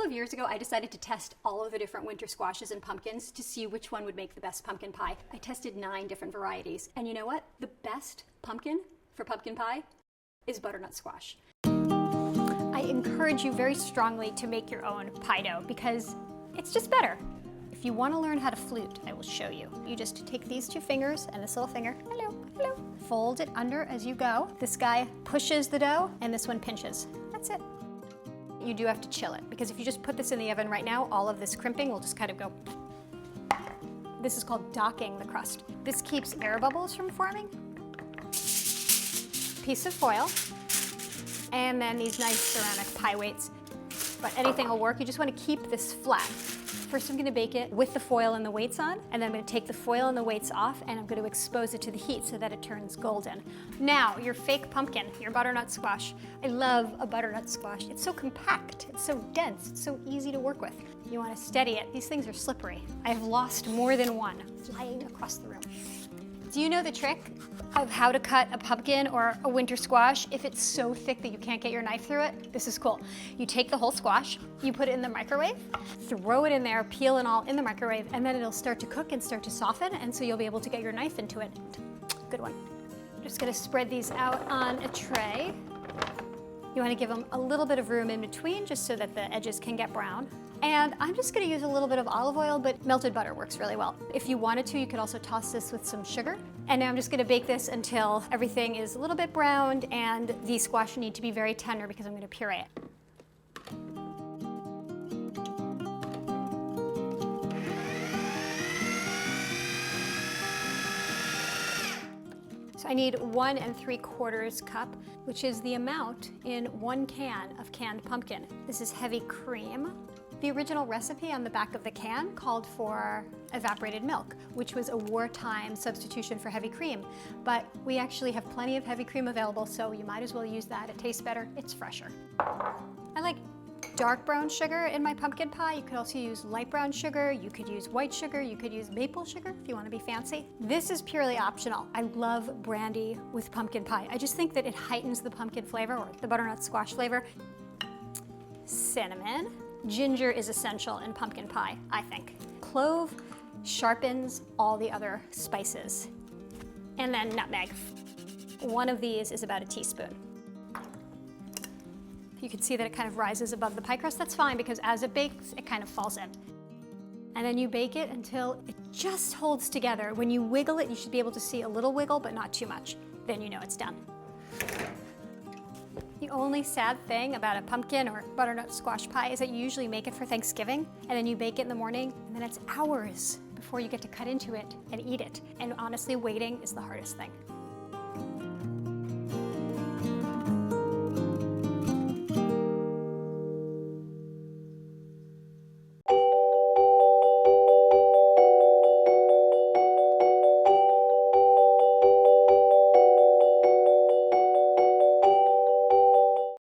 couple of years ago, I decided to test all of the different winter squashes and pumpkins to see which one would make the best pumpkin pie. I tested 9 different varieties. And you know what? The best pumpkin for pumpkin pie is butternut squash. I encourage you very strongly to make your own pie dough because it's just better. If you want to learn how to flute, I will show you. You just take these 2 fingers and this little finger, hello, hello, fold it under as you go. This guy pushes the dough and this one pinches. That's it. You do have to chill it because if you just put this in the oven right now, all of this crimping will just kind of go. This is called docking the crust. This keeps air bubbles from forming. Piece of foil, and then these nice ceramic pie weights. But anything will work. You just want to keep this flat. First I'm going to bake it with the foil and the weights on, and then I'm going to take the foil and the weights off, and I'm going to expose it to the heat so that it turns golden. Now, your fake pumpkin, your butternut squash. I love a butternut squash. It's so compact, it's so dense, it's so easy to work with. You want to steady it. These things are slippery. I have lost more than one flying across the room. Do you know the trick of how to cut a pumpkin or a winter squash if it's so thick that you can't get your knife through it? This is cool. You take the whole squash, you put it in the microwave, throw it in there, peel and all in the microwave, and then it'll start to cook and start to soften, and so you'll be able to get your knife into it. Good one. I'm just gonna spread these out on a tray. You wanna give them a little bit of room in between just so that the edges can get brown. And I'm just gonna use a little bit of olive oil, but melted butter works really well. If you wanted to, you could also toss this with some sugar. And now I'm just gonna bake this until everything is a little bit browned, and the squash need to be very tender because I'm gonna puree it. So I need 1 3/4 cup, which is the amount in 1 can of canned pumpkin. This is heavy cream. The original recipe on the back of the can called for evaporated milk, which was a wartime substitution for heavy cream. But we actually have plenty of heavy cream available, so you might as well use that. It tastes better, it's fresher. I like dark brown sugar in my pumpkin pie. You could also use light brown sugar, you could use white sugar, you could use maple sugar if you want to be fancy. This is purely optional. I love brandy with pumpkin pie. I just think that it heightens the pumpkin flavor or the butternut squash flavor. Cinnamon. Ginger is essential in pumpkin pie, I think. Clove sharpens all the other spices. And then nutmeg. One of these is about a teaspoon. You can see that it kind of rises above the pie crust. That's fine because as it bakes, it kind of falls in. And then you bake it until it just holds together. When you wiggle it, you should be able to see a little wiggle, but not too much. Then you know it's done. The only sad thing about a pumpkin or butternut squash pie is that you usually make it for Thanksgiving, and then you bake it in the morning, and then it's hours before you get to cut into it and eat it. And honestly, waiting is the hardest thing.